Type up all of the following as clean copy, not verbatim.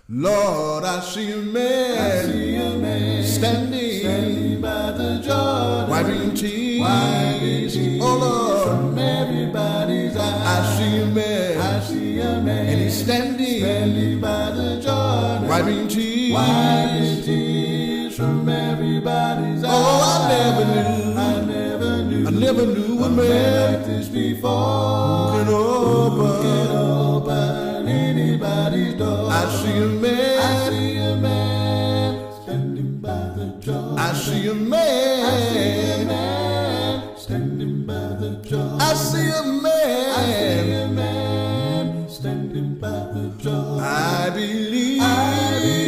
Lord, I see a man, standing by the Jordan, wiping tears, oh Lord, from everybody's eyes. I see a man, and he's standing by the Jordan, wiping tears from everybody's eyes. Oh, I never knew a man like this before. Who can open anybody's door? I see a man, standing by the door. I see a man, standing by the door. I see a man, standing by the door. I believe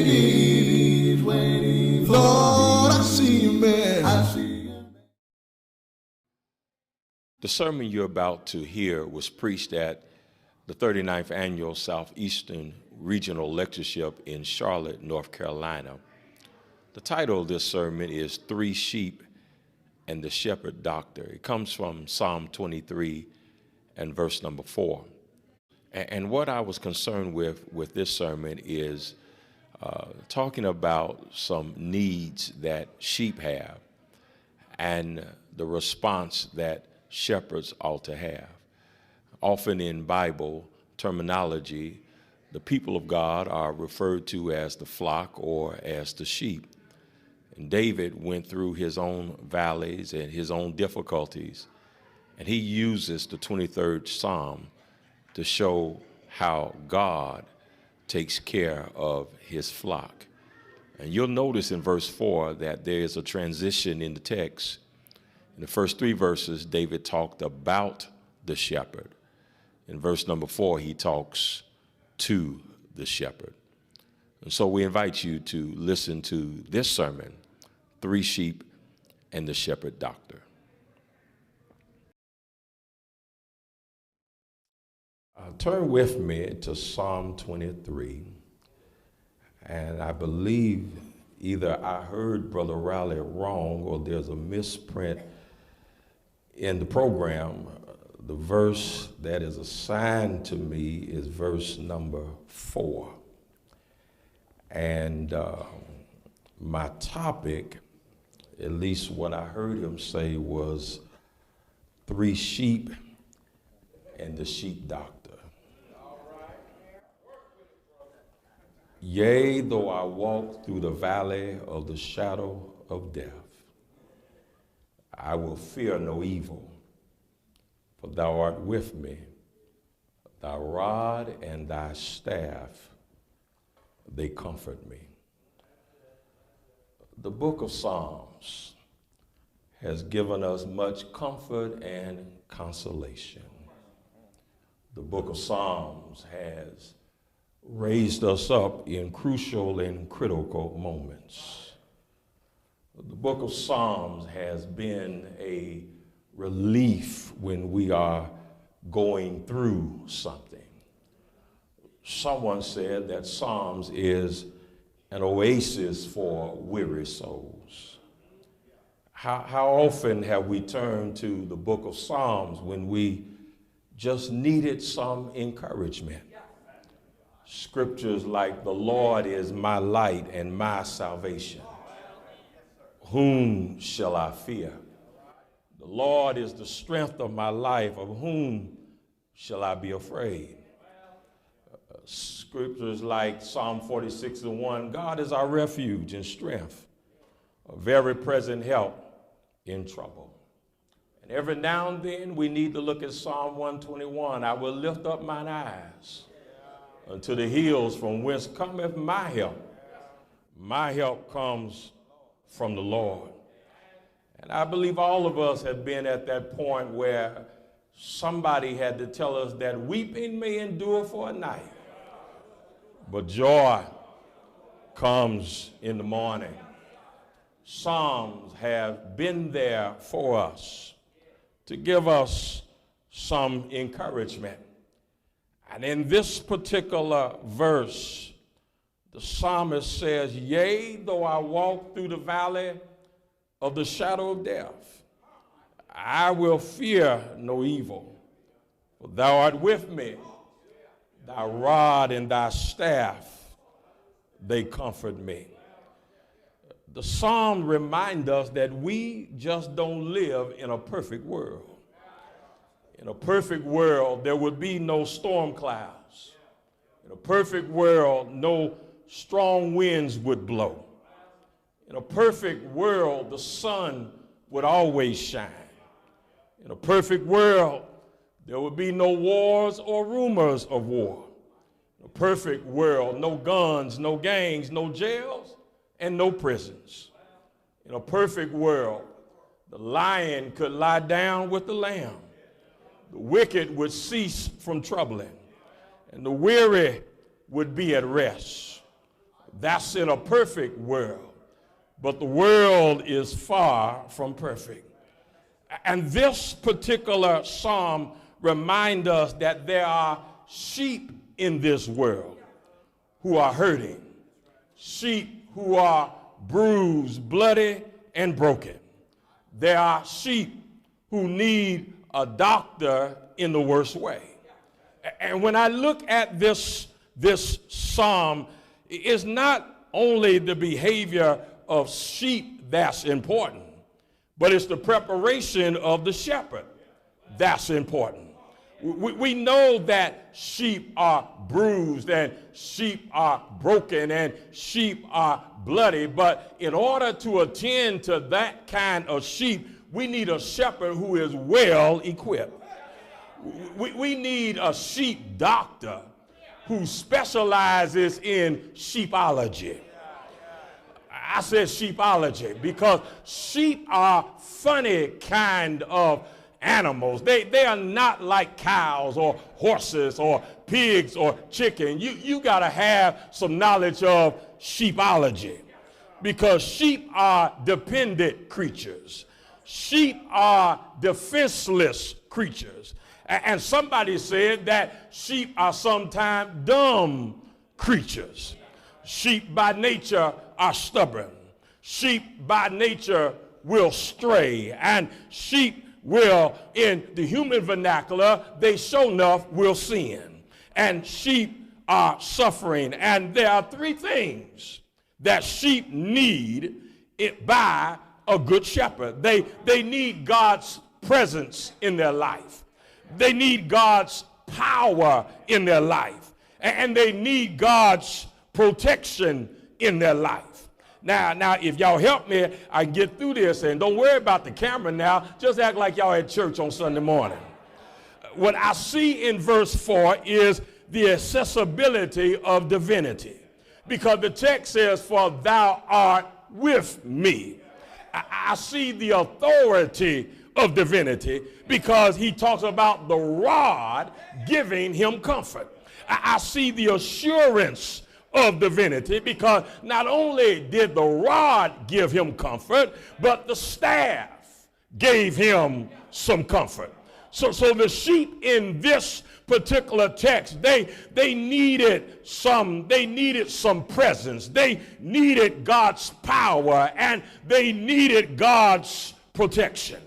he's waiting for Lord, me. I see a man. The sermon you're about to hear was preached at the 39th Annual Southeastern Regional Lectureship in Charlotte, North Carolina. The title of this sermon is Three Sheep and the Shepherd Doctor. It comes from Psalm 23 and verse number 4. And what I was concerned with this sermon is talking about some needs that sheep have and the response that shepherds ought to have. Often in Bible terminology, the people of God are referred to as the flock or as the sheep. And David went through his own valleys and his own difficulties, and he uses the 23rd Psalm to show how God takes care of his flock. And you'll notice in verse 4 that there is a transition in the text. In the first 3 verses, David talked about the shepherd. In verse number 4, he talks to the shepherd. And so we invite you to listen to this sermon, Three Sheep and the Shepherd Doctor. Turn with me to Psalm 23. And I believe either I heard Brother Riley wrong or there's a misprint in the program. The verse that is assigned to me is verse number 4. And my topic, at least what I heard him say, was three sheep and the sheep doctor. Yea, though I walk through the valley of the shadow of death, I will fear no evil, for thou art with me. Thy rod and thy staff, they comfort me. The book of Psalms has given us much comfort and consolation. The book of Psalms has raised us up in crucial and critical moments. The book of Psalms has been a relief when we are going through something. Someone said that Psalms is an oasis for weary souls. How often have we turned to the book of Psalms when we just needed some encouragement? Scriptures like, the Lord is my light and my salvation. Whom shall I fear? The Lord is the strength of my life. Of whom shall I be afraid? Scriptures like Psalm 46:1, God is our refuge and strength, a very present help in trouble. And every now and then we need to look at Psalm 121. I will lift up mine eyes unto the hills from whence cometh my help. My help comes from the Lord. And I believe all of us have been at that point where somebody had to tell us that weeping may endure for a night, but joy comes in the morning. Psalms have been there for us to give us some encouragement. And in this particular verse, the psalmist says, yea, though I walk through the valley of the shadow of death, I will fear no evil, for thou art with me. Thy rod and thy staff, they comfort me. The psalm reminds us that we just don't live in a perfect world. In a perfect world, there would be no storm clouds. In a perfect world, no strong winds would blow. In a perfect world, the sun would always shine. In a perfect world, there would be no wars or rumors of war. In a perfect world, no guns, no gangs, no jails, and no prisons. In a perfect world, the lion could lie down with the lamb. The wicked would cease from troubling, and the weary would be at rest. That's in a perfect world, but the world is far from perfect. And this particular psalm reminds us that there are sheep in this world who are hurting, sheep who are bruised, bloody, and broken. There are sheep who need a doctor in the worst way. And when I look at this psalm, it's not only the behavior of sheep that's important, but it's the preparation of the shepherd that's important. We know that sheep are bruised and sheep are broken and sheep are bloody, but in order to attend to that kind of sheep, we need a shepherd who is well equipped. We need a sheep doctor who specializes in sheepology. I said sheepology because sheep are funny kind of animals. They are not like cows or horses or pigs or chicken. You got to have some knowledge of sheepology because sheep are dependent creatures. Sheep are defenseless creatures. And somebody said that sheep are sometimes dumb creatures. Sheep by nature are stubborn. Sheep by nature will stray. And sheep will, in the human vernacular, they sure enough will sin. And sheep are suffering. And there are three things that sheep need by a good shepherd. They need God's presence in their life. They need God's power in their life. And they need God's protection in their life. Now, if y'all help me, I can get through this. And don't worry about the camera now. Just act like y'all at church on Sunday morning. What I see in verse 4 is the accessibility of divinity. Because the text says, "For thou art with me." I see the authority of divinity because he talks about the rod giving him comfort. I see the assurance of divinity because not only did the rod give him comfort, but the staff gave him some comfort. So the sheep in this particular text, they needed some presence. They needed God's power and they needed God's protection.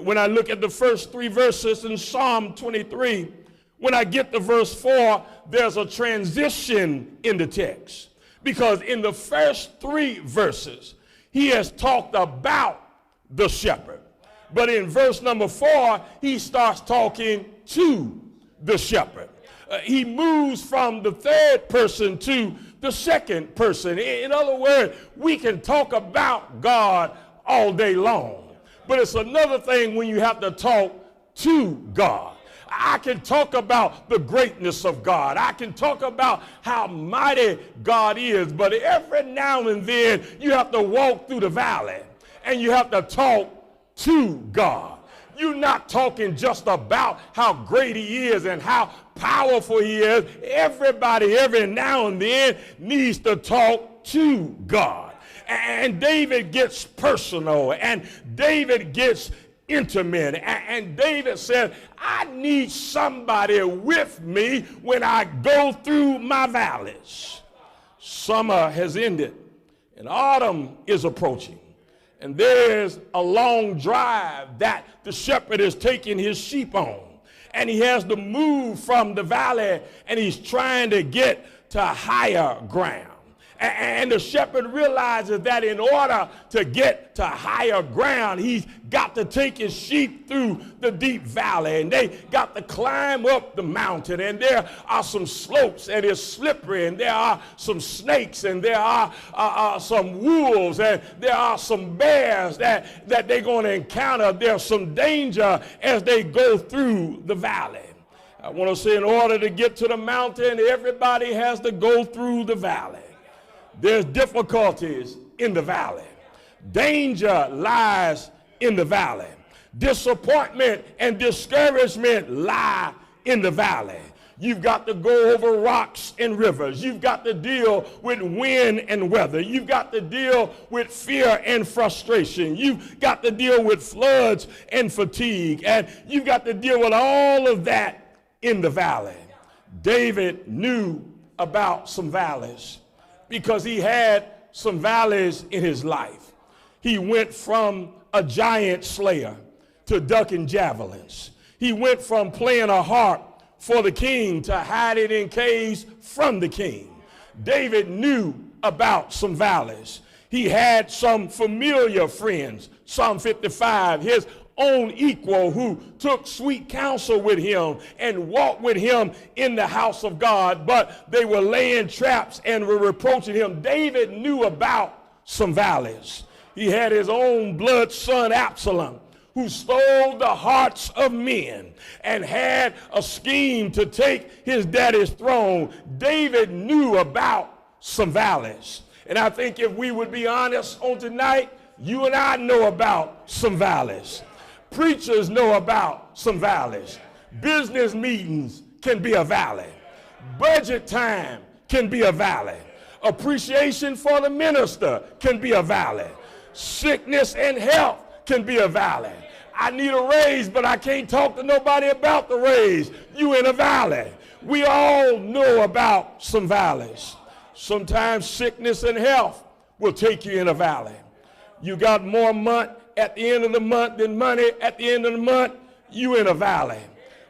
When I look at the first three verses in Psalm 23, when I get to verse 4, there's a transition in the text. Because in the first three verses, he has talked about the shepherd. But in verse number 4, he starts talking to the shepherd. He moves from the third person to the second person. In other words, we can talk about God all day long. But it's another thing when you have to talk to God. I can talk about the greatness of God. I can talk about how mighty God is. But every now and then you have to walk through the valley and you have to talk to God. You're not talking just about how great he is and how powerful he is. Everybody every now and then needs to talk to God. And David gets personal and David gets intimate. And David said, I need somebody with me when I go through my valleys. Summer has ended and autumn is approaching. And there's a long drive that the shepherd is taking his sheep on. And he has to move from the valley and he's trying to get to higher ground. And the shepherd realizes that in order to get to higher ground, he's got to take his sheep through the deep valley. And they got to climb up the mountain. And there are some slopes, and it's slippery. And there are some snakes, and there are some wolves, and there are some bears that they're going to encounter. There's some danger as they go through the valley. I want to say in order to get to the mountain, everybody has to go through the valley. There's difficulties in the valley. Danger lies in the valley. Disappointment and discouragement lie in the valley. You've got to go over rocks and rivers. You've got to deal with wind and weather. You've got to deal with fear and frustration. You've got to deal with floods and fatigue. And you've got to deal with all of that in the valley. David knew about some valleys, because he had some valleys in his life. He went from a giant slayer to ducking javelins. He went from playing a harp for the king to hiding in caves from the king. David knew about some valleys. He had some familiar friends. Psalm 55, his own equal, who took sweet counsel with him and walked with him in the house of God, but they were laying traps and were reproaching him. David knew about some valleys. He had his own blood son Absalom, who stole the hearts of men and had a scheme to take his daddy's throne. David knew about some valleys. And I think if we would be honest on tonight, you and I know about some valleys. Preachers know about some valleys. Business meetings can be a valley. Budget time can be a valley. Appreciation for the minister can be a valley. Sickness and health can be a valley. I need a raise, but I can't talk to nobody about the raise. You in a valley. We all know about some valleys. Sometimes sickness and health will take you in a valley. You got more money at the end of the month than money at the end of the month, you in a valley.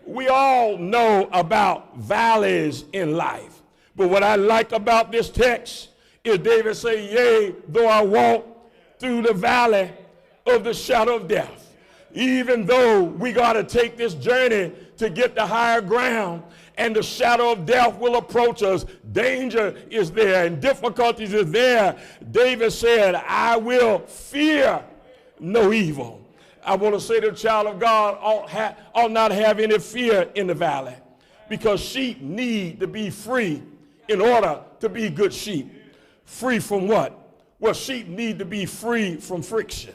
We all know about valleys in life. But what I like about this text is David say, yea, though I walk through the valley of the shadow of death. Even though we got to take this journey to get to higher ground, and the shadow of death will approach us. Danger is there and difficulties is there. David said, I will fear no evil. I want to say to the child of God, ought not have any fear in the valley, because sheep need to be free in order to be good sheep. Free from what? Well, sheep need to be free from friction.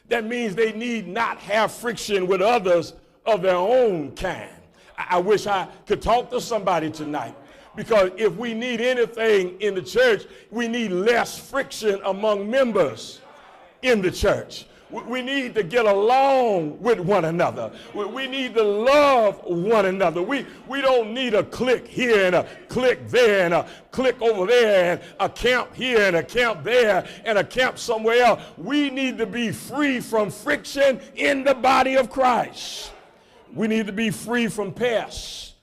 That means they need not have friction with others of their own kind. I wish I could talk to somebody tonight, because if we need anything in the church, we need less friction among members in the church. We need to get along with one another. We need to love one another. We don't need a clique here and a clique there and a clique over there and a camp here and a camp there and a camp somewhere else. We need to be free from friction in the body of Christ. We need to be free from pests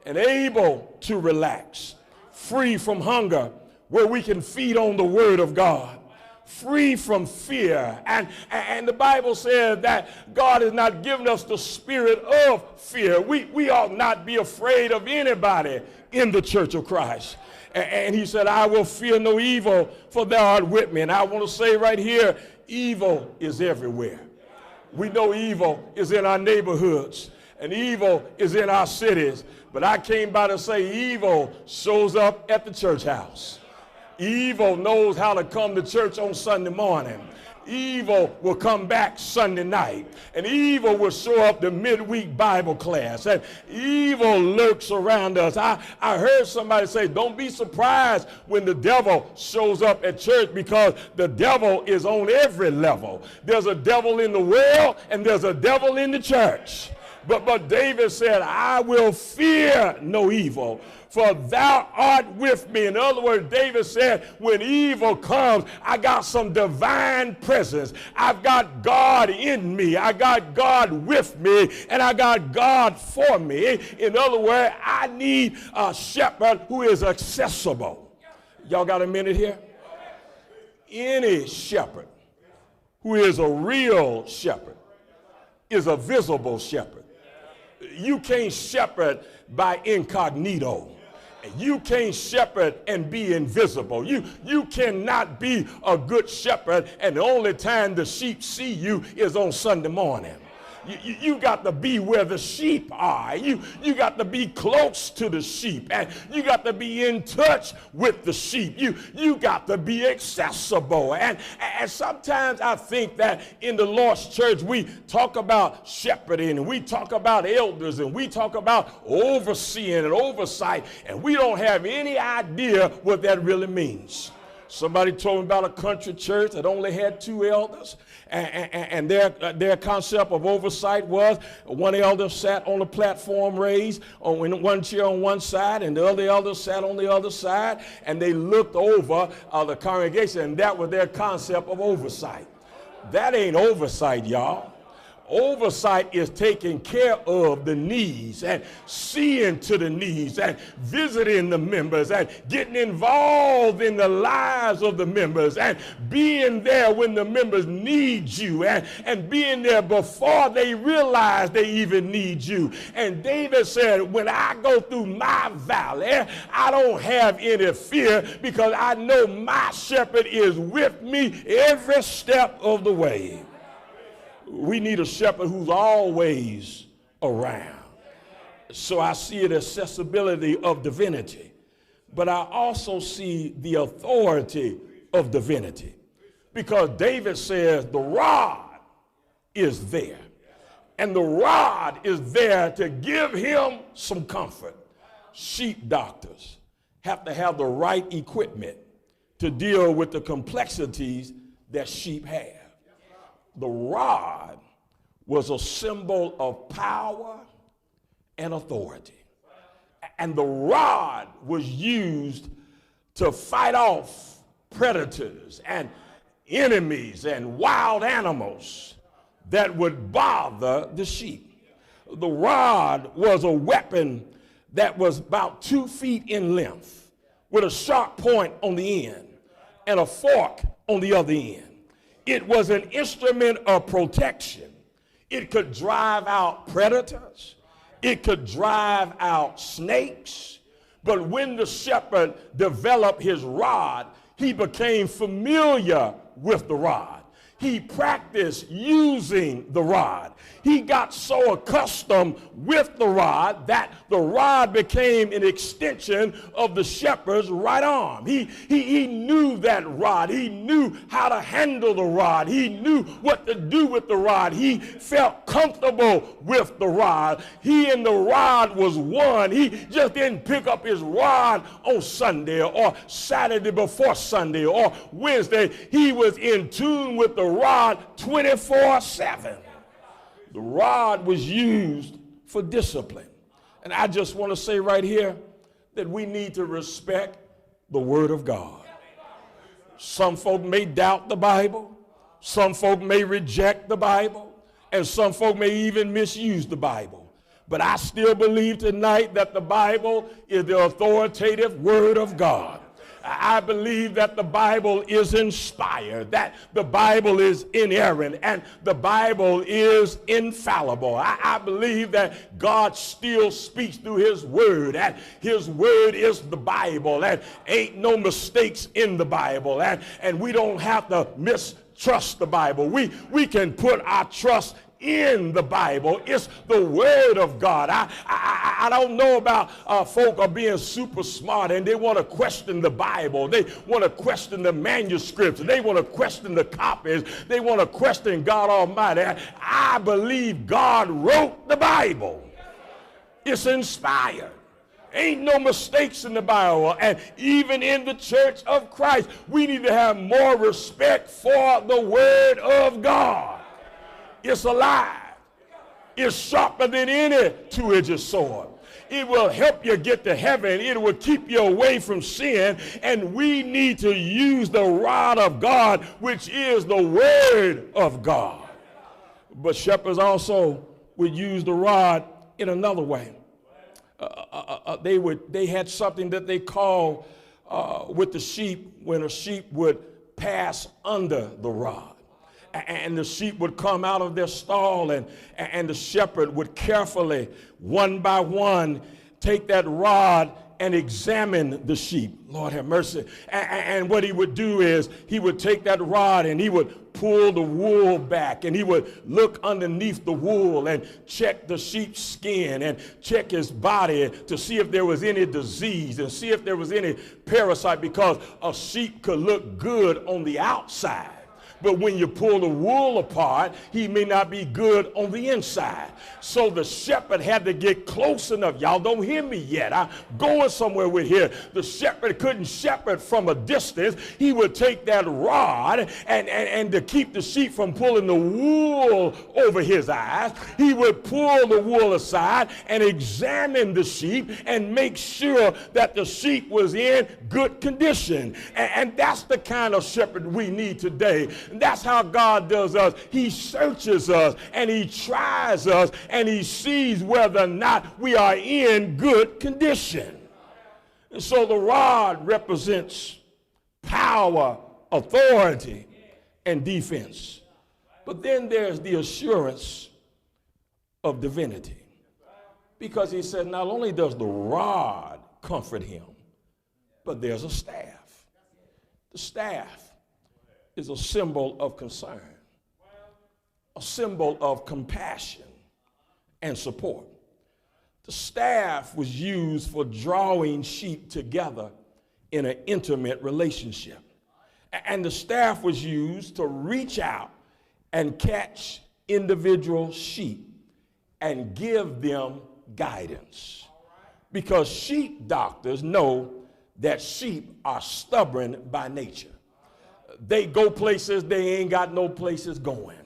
and able to relax. Free from hunger, where we can feed on the word of God. Free from fear. And the Bible says that God has not given us the spirit of fear. We ought not be afraid of anybody in the church of Christ. And he said, I will fear no evil, for thou art with me. And I want to say right here, evil is everywhere. We know evil is in our neighborhoods, and evil is in our cities. But I came by to say evil shows up at the church house. Evil knows how to come to church on Sunday morning. Evil will come back Sunday night. And evil will show up the midweek Bible class. And evil lurks around us. I heard somebody say, don't be surprised when the devil shows up at church, because the devil is on every level. There's a devil in the world and there's a devil in the church. But David said, I will fear no evil, for thou art with me. In other words, David said, when evil comes, I got some divine presence. I've got God in me. I got God with me, and I got God for me. In other words, I need a shepherd who is accessible. Y'all got a minute here? Any shepherd who is a real shepherd is a visible shepherd. You can't shepherd by incognito. You can't shepherd and be invisible. You cannot be a good shepherd and the only time the sheep see you is on Sunday morning. You got to be where the sheep are. You got to be close to the sheep, and you got to be in touch with the sheep. You got to be accessible. And sometimes I think that in the Lord's church we talk about shepherding, and we talk about elders, and we talk about overseeing and oversight, and we don't have any idea what that really means. Somebody told me about a country church that only had 2 elders, and their concept of oversight was one elder sat on the platform raised in one chair on one side, and the other elder sat on the other side, and they looked over the congregation, and that was their concept of oversight. That ain't oversight, y'all. Oversight is taking care of the needs and seeing to the needs and visiting the members and getting involved in the lives of the members and being there when the members need you and being there before they realize they even need you. And David said, when I go through my valley, I don't have any fear because I know my shepherd is with me every step of the way. We need a shepherd who's always around. So I see the accessibility of divinity, but I also see the authority of divinity, because David says the rod is there, and the rod is there to give him some comfort. Sheep doctors have to have the right equipment to deal with the complexities that sheep have. The rod was a symbol of power and authority. And the rod was used to fight off predators and enemies and wild animals that would bother the sheep. The rod was a weapon that was about 2 feet in length with a sharp point on the end and a fork on the other end. It was an instrument of protection. It could drive out predators. It could drive out snakes. But when the shepherd developed his rod, he became familiar with the rod. He practiced using the rod. He got so accustomed with the rod that the rod became an extension of the shepherd's right arm. He knew that rod. He knew how to handle the rod. He knew what to do with the rod. He felt comfortable with the rod. He and the rod was one. He just didn't pick up his rod on Sunday or Saturday before Sunday or Wednesday. He was in tune with the rod 24/7. The rod was used for discipline. And I just want to say right here that we need to respect the Word of God. Some folk may doubt the Bible. Some folk may reject the Bible. And some folk may even misuse the Bible. But I still believe tonight that the Bible is the authoritative Word of God. I believe that the Bible is inspired, that the Bible is inerrant, and the Bible is infallible. I believe that God still speaks through his word, and his word is the Bible, and ain't no mistakes in the Bible, and we don't have to mistrust the Bible. We can put our trust in the Bible. It's the Word of God. I don't know about folk are being super smart and they want to question the Bible. They want to question the manuscripts. They want to question the copies. They want to question God Almighty. I believe God wrote the Bible. It's inspired. Ain't no mistakes in the Bible. And even in the Church of Christ, we need to have more respect for the Word of God. It's alive. It's sharper than any two-edged sword. It will help you get to heaven. It will keep you away from sin. And we need to use the rod of God, which is the Word of God. But shepherds also would use the rod in another way. They had something that they call with the sheep, when a sheep would pass under the rod. And the sheep would come out of their stall, and the shepherd would carefully, one by one, take that rod and examine the sheep. Lord have mercy. And what he would do is he would take that rod and he would pull the wool back, and he would look underneath the wool and check the sheep's skin and check his body to see if there was any disease and see if there was any parasite, because a sheep could look good on the outside, but when you pull the wool apart, he may not be good on the inside. So the shepherd had to get close enough. Y'all don't hear me yet. I'm going somewhere with here. The shepherd couldn't shepherd from a distance. He would take that rod and to keep the sheep from pulling the wool over his eyes, he would pull the wool aside and examine the sheep and make sure that the sheep was in good condition. And that's the kind of shepherd we need today. That's how God does us. He searches us and he tries us and he sees whether or not we are in good condition. And so the rod represents power, authority, and defense. But then there's the assurance of divinity. Because he said not only does the rod comfort him, but there's a staff. The staff is a symbol of concern, a symbol of compassion and support. The staff was used for drawing sheep together in an intimate relationship. And the staff was used to reach out and catch individual sheep and give them guidance. Because sheep doctors know that sheep are stubborn by nature. They go places they ain't got no places going.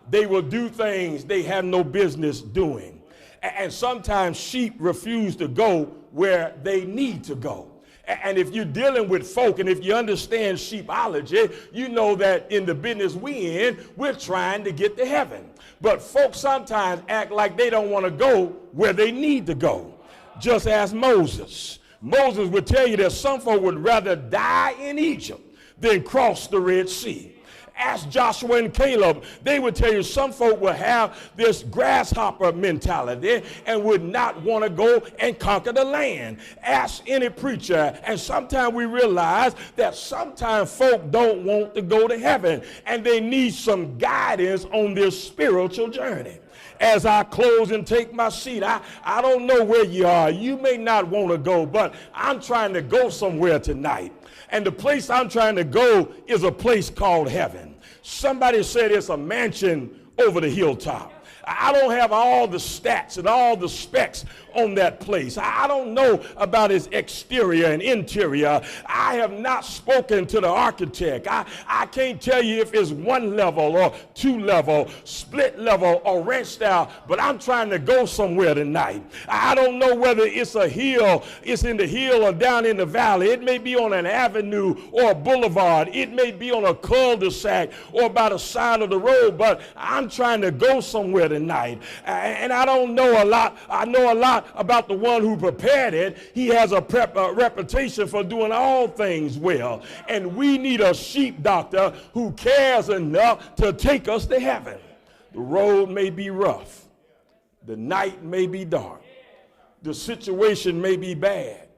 They will do things they have no business doing. And sometimes sheep refuse to go where they need to go. And if you're dealing with folk and if you understand sheepology, you know that in the business we in, we're trying to get to heaven. But folks sometimes act like they don't want to go where they need to go. Just ask Moses. Moses would tell you that some folk would rather die in Egypt than cross the Red Sea. Ask Joshua and Caleb. They would tell you some folk will have this grasshopper mentality and would not want to go and conquer the land. Ask any preacher, and sometimes we realize that sometimes folk don't want to go to heaven and they need some guidance on their spiritual journey. As I close and take my seat, I don't know where you are. You may not want to go, but I'm trying to go somewhere tonight. And the place I'm trying to go is a place called heaven. Somebody said it's a mansion over the hilltop. I don't have all the stats and all the specs on that place. I don't know about its exterior and interior. I have not spoken to the architect. I can't tell you if it's 1 level or 2 level, split level or ranch style, but I'm trying to go somewhere tonight. I don't know whether it's a hill, it's in the hill or down in the valley. It may be on an avenue or a boulevard. It may be on a cul-de-sac or by the side of the road, but I'm trying to go somewhere tonight. And I don't know a lot. I know a lot about the one who prepared it. He has a reputation for doing all things well. And we need a sheep doctor who cares enough to take us to heaven. The road may be rough. The night may be dark. The situation may be bad.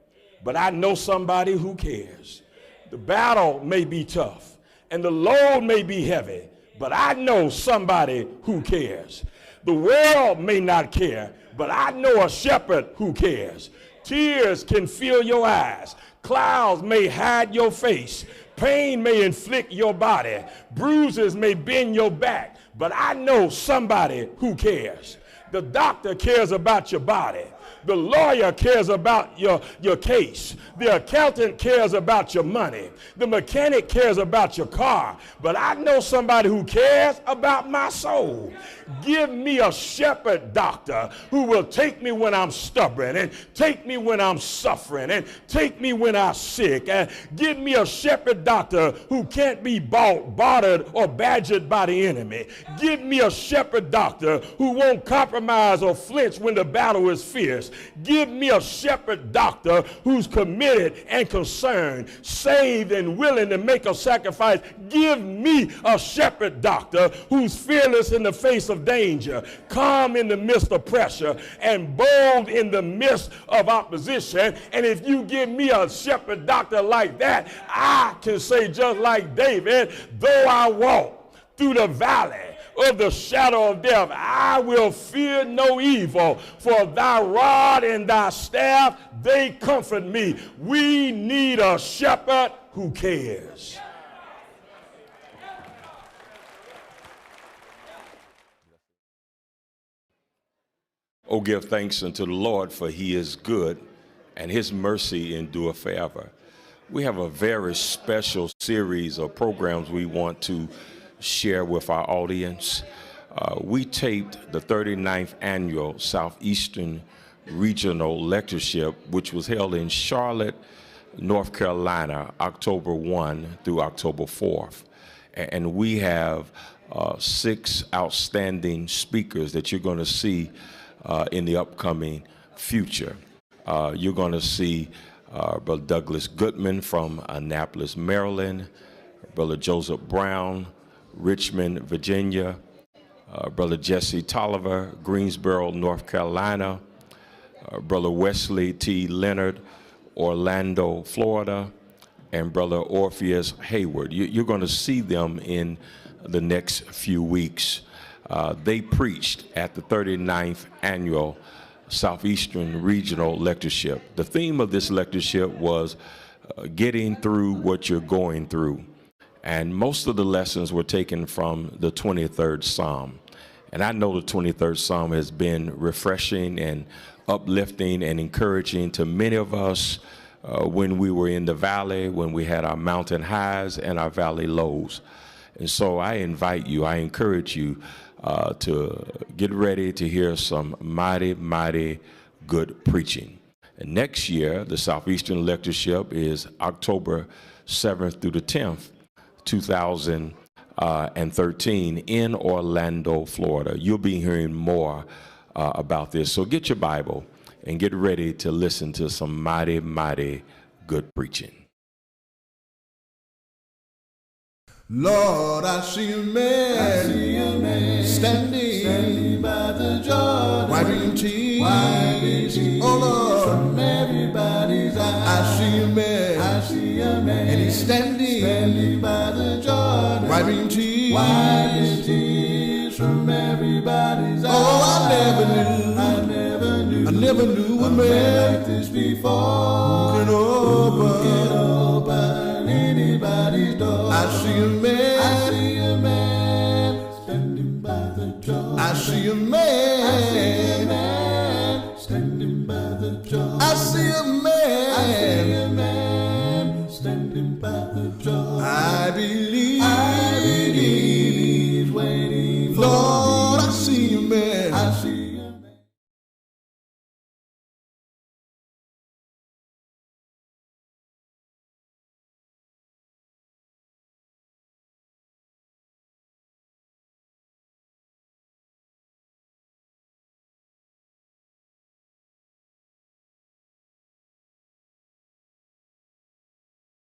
But I know somebody who cares. The battle may be tough. And the load may be heavy. But I know somebody who cares. The world may not care, but I know a shepherd who cares. Tears can fill your eyes. Clouds may hide your face. Pain may inflict your body. Bruises may bend your back, but I know somebody who cares. The doctor cares about your body. The lawyer cares about your case. The accountant cares about your money. The mechanic cares about your car. But I know somebody who cares about my soul. Give me a shepherd doctor who will take me when I'm stubborn and take me when I'm suffering and take me when I'm sick. And give me a shepherd doctor who can't be bought, bartered, or badgered by the enemy. Give me a shepherd doctor who won't compromise or flinch when the battle is fierce. Give me a shepherd doctor who's committed and concerned, saved and willing to make a sacrifice. Give me a shepherd doctor who's fearless in the face of danger, calm in the midst of pressure, and bold in the midst of opposition. And if you give me a shepherd doctor like that, I can say just like David, though I walk through the valley of the shadow of death, I will fear no evil, for thy rod and thy staff, they comfort me. We need a shepherd who cares. Oh, give thanks unto the Lord, for he is good, and his mercy endureth forever. We have a very special series of programs we want to share with our audience. We taped the 39th annual Southeastern Regional Lectureship, which was held in Charlotte, North Carolina, October 1 through October 4th. And we have 6 outstanding speakers that you're going to see in the upcoming future. You're going to see Brother Douglas Goodman from Annapolis, Maryland, Brother Joseph Brown, Richmond, Virginia, Brother Jesse Tolliver, Greensboro, North Carolina, Brother Wesley T. Leonard, Orlando, Florida, and Brother Orpheus Hayward. You're going to see them in the next few weeks. They preached at the 39th annual Southeastern Regional Lectureship. The theme of this lectureship was getting through what you're going through. And most of the lessons were taken from the 23rd Psalm. And I know the 23rd Psalm has been refreshing and uplifting and encouraging to many of us when we were in the valley, when we had our mountain highs and our valley lows. And so I invite you, I encourage you to get ready to hear some mighty, mighty good preaching. And next year, the Southeastern Lectureship is October 7th through the 10th, 2013 in Orlando, Florida. You'll be hearing more about this. So get your Bible and get ready to listen to some mighty, mighty good preaching. Lord, I see a man, standing by the Jordan, wiping tears, oh Lord, from everybody's eyes. I see a man, and he's standing by the Jordan, wiping tears from everybody's eyes. Oh, I never knew a man like this before, who can open anybody's door. I see a man, standing by the door. I see a man, standing by the door. I see a man.